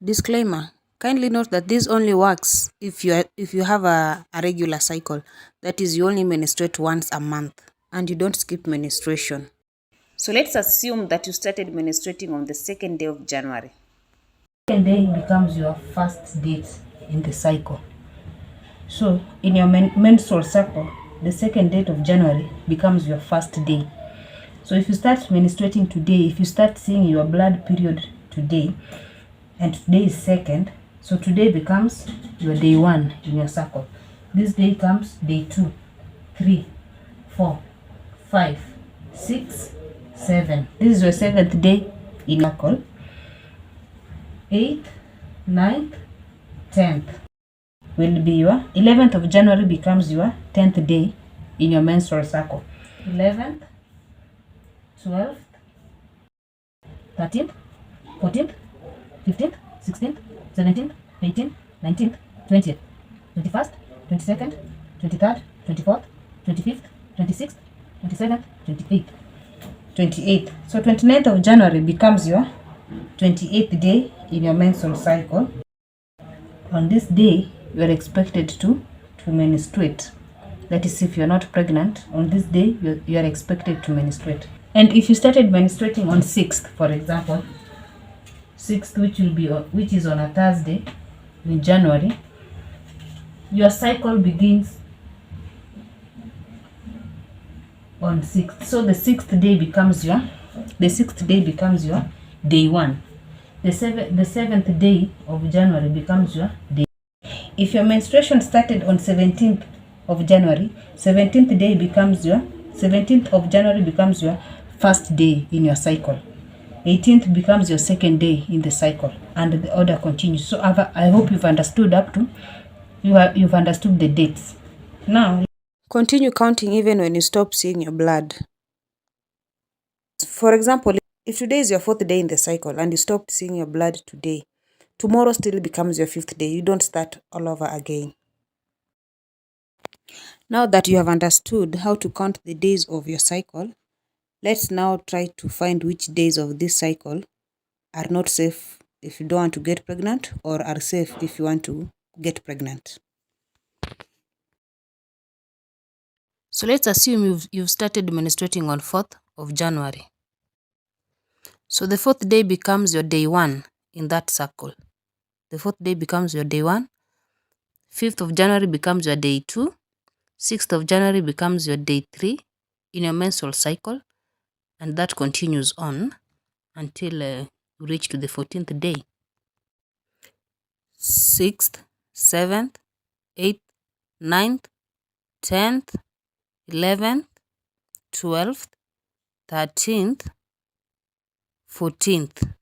Disclaimer. Kindly note that this only works if you have a regular cycle. That is, you only menstruate once a month and you don't skip menstruation. So let's assume that you started menstruating on the second day of January. Second day becomes your first date in the cycle. So in your menstrual cycle, the second date of January becomes your first day. So if you start menstruating today, if you start seeing your blood period today, and today is second, so today becomes your day 1 in your cycle. This day comes day 2, 3, 4, 5, 6, 7. This is your 7th day in your cycle. 8th, 9th, 10th will be your 11th of January becomes your 10th day in your menstrual cycle. 11th, 12th, 13th, 14th, 15th, 16th, 17th, 18th, 19th, 20th, 21st, 22nd, 23rd, 24th, 25th, 26th, 27th, 28th, 28th. So 29th of January becomes your 28th day in your menstrual cycle. On this day, you are expected to menstruate. That is, if you're not pregnant, on this day, you are expected to menstruate. And if you started menstruating on 6th, for example, 6th, which is on a Thursday in January, your cycle begins on 6th. So the 6th day becomes your day 1. The 7th day of January becomes your day. If your menstruation started on 17th of January, 17th of January becomes your first day in your cycle. 18th becomes your second day in the cycle, and the order continues. So I hope you've understood you've understood the dates. Now, Continue counting even when you stop seeing your blood. For example, if today is your 4th day in the cycle and you stopped seeing your blood today, tomorrow still becomes your 5th day. You don't start all over again. Now that you have understood how to count the days of your cycle, let's now try to find which days of this cycle are not safe if you don't want to get pregnant, or are safe if you want to get pregnant. So let's assume you've started menstruating on 4th of January. So the 4th day becomes your day 1 in that cycle. The 4th day becomes your day 1. 5th of January becomes your day 2. 6th of January becomes your day 3 in your menstrual cycle. And that continues on until you reach to the 14th day. 6th, 7th, 8th, 9th, 10th, 11th, 12th, 13th, 14th.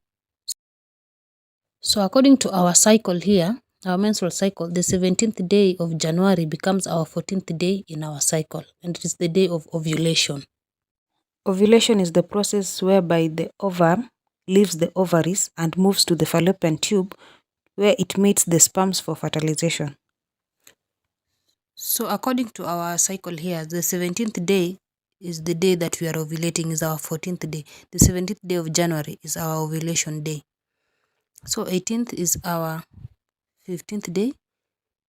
So according to our cycle here, our menstrual cycle, the 17th day of January becomes our 14th day in our cycle, and it is the day of ovulation. Ovulation is the process whereby the ovum leaves the ovaries and moves to the fallopian tube, where it meets the sperms for fertilization. So according to our cycle here, the 17th day is the day that we are ovulating, is our 14th day. The 17th day of January is our ovulation day. So 18th is our 15th day,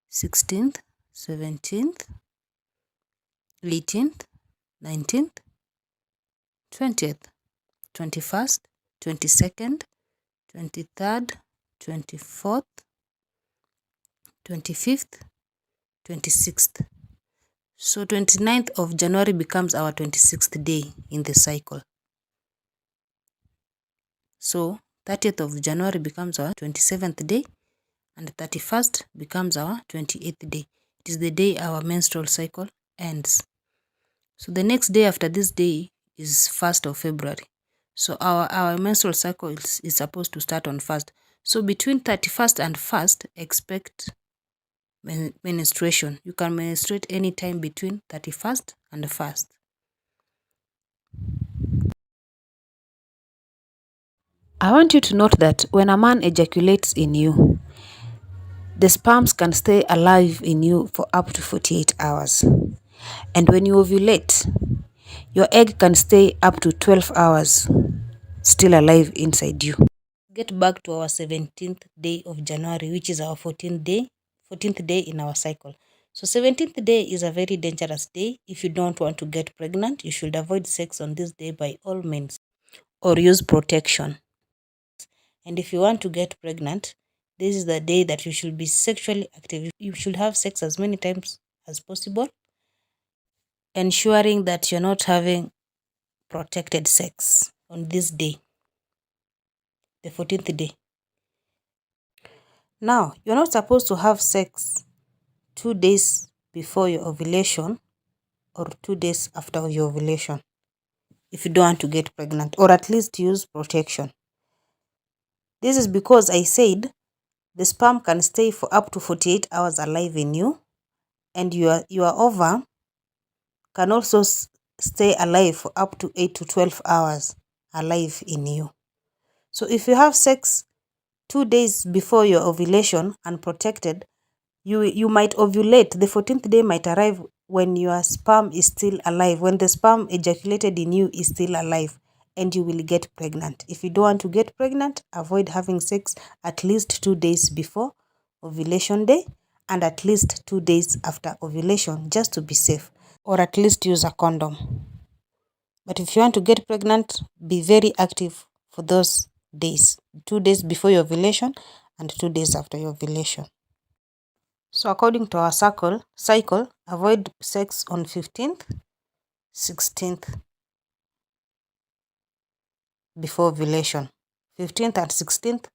16th, 17th, 18th, 19th, 20th, 21st, 22nd, 23rd, 24th, 25th, 26th. So 29th of January becomes our 26th day in the cycle. So 30th of January becomes our 27th day, and 31st becomes our 28th day. It is the day our menstrual cycle ends. So the next day after this day is 1st of February. So our menstrual cycle is supposed to start on 1st. So between 31st and 1st, expect menstruation. You can menstruate anytime between 31st and 1st. I want you to note that when a man ejaculates in you, the sperms can stay alive in you for up to 48 hours. And when you ovulate, your egg can stay up to 12 hours still alive inside you. get back to our 17th day of January, which is our 14th day in our cycle. So 17th day is a very dangerous day. If you don't want to get pregnant, you should avoid sex on this day by all means, or use protection. And if you want to get pregnant, this is the day that you should be sexually active. You should have sex as many times as possible, ensuring that you're not having protected sex on this day, the 14th day. Now, you're not supposed to have sex 2 days before your ovulation or 2 days after your ovulation if you don't want to get pregnant, or at least use protection. This is because I said the sperm can stay for up to 48 hours alive in you, and your ovum can also stay alive for up to 8 to 12 hours alive in you. So if you have sex 2 days before your ovulation unprotected, you might ovulate. The 14th day might arrive when your sperm is still alive, when the sperm ejaculated in you is still alive, and you will get pregnant. If you don't want to get pregnant, avoid having sex at least 2 days before ovulation day and at least 2 days after ovulation, just to be safe, or at least use a condom. But if you want to get pregnant, be very active for those days, 2 days before your ovulation and 2 days after your ovulation. So according to our cycle, avoid sex on 15th, 16th before ovulation. 15th and 16th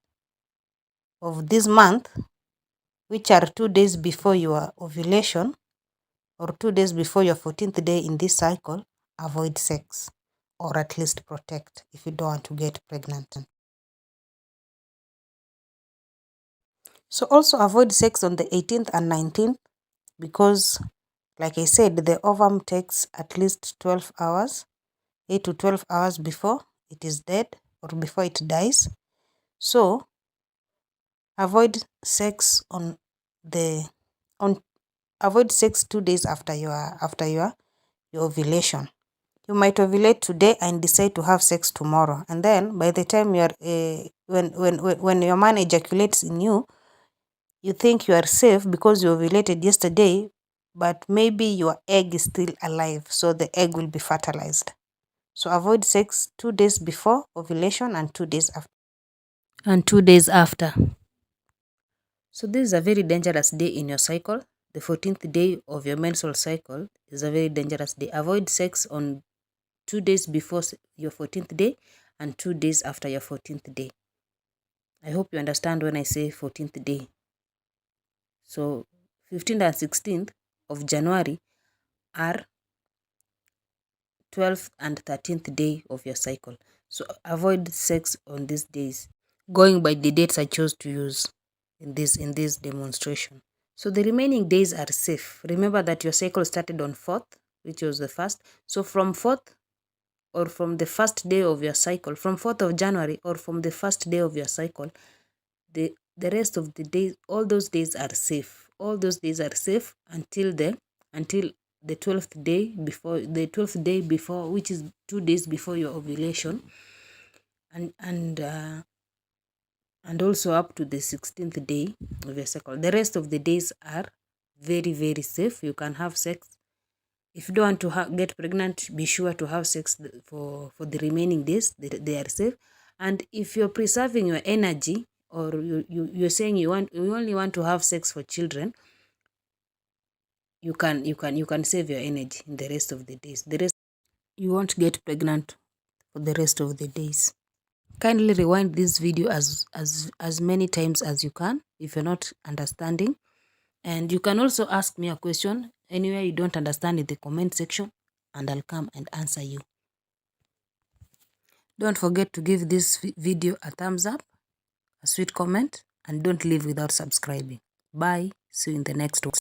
of this month, which are 2 days before your ovulation or 2 days before your 14th day in this cycle, avoid sex, or at least protect if you don't want to get pregnant. So also avoid sex on the 18th and 19th because, like I said, the ovum takes at least 12 hours, 8 to 12 hours before it is dead or before it dies. So avoid sex avoid sex 2 days after your ovulation. You might ovulate today and decide to have sex tomorrow, and then by the time you are when your man ejaculates in you, you think you are safe because you ovulated yesterday, but maybe your egg is still alive, so the egg will be fertilized. So avoid sex 2 days before ovulation and 2 days after. So this is a very dangerous day in your cycle. The 14th day of your menstrual cycle is a very dangerous day. Avoid sex on 2 days before your 14th day and 2 days after your 14th day. I hope you understand when I say 14th day. So 15th and 16th of January are 12th and 13th day of your cycle. So avoid sex on these days, going by the dates I chose to use in this demonstration. So the remaining days are safe. Remember that your cycle started on 4th, which was the first. So from 4th or from the first day of your cycle, from 4th of January or from the first day of your cycle, the rest of the days, all those days are safe. All those days are safe until the 12th day before, which is 2 days before your ovulation, and also up to the 16th day of your cycle. The rest of the days are very, very safe. You can have sex. If you don't want to get pregnant, be sure to have sex for the remaining days. They are safe. And if you're preserving your energy, or you're saying you only want to have sex for children, you can save your energy in the rest of the days. You won't get pregnant for the rest of the days. Kindly rewind this video as many times as you can if you're not understanding. And you can also ask me a question anywhere you don't understand in the comment section, and I'll come and answer you. Don't forget to give this video a thumbs up, a sweet comment, and don't leave without subscribing. Bye. See you in the next one.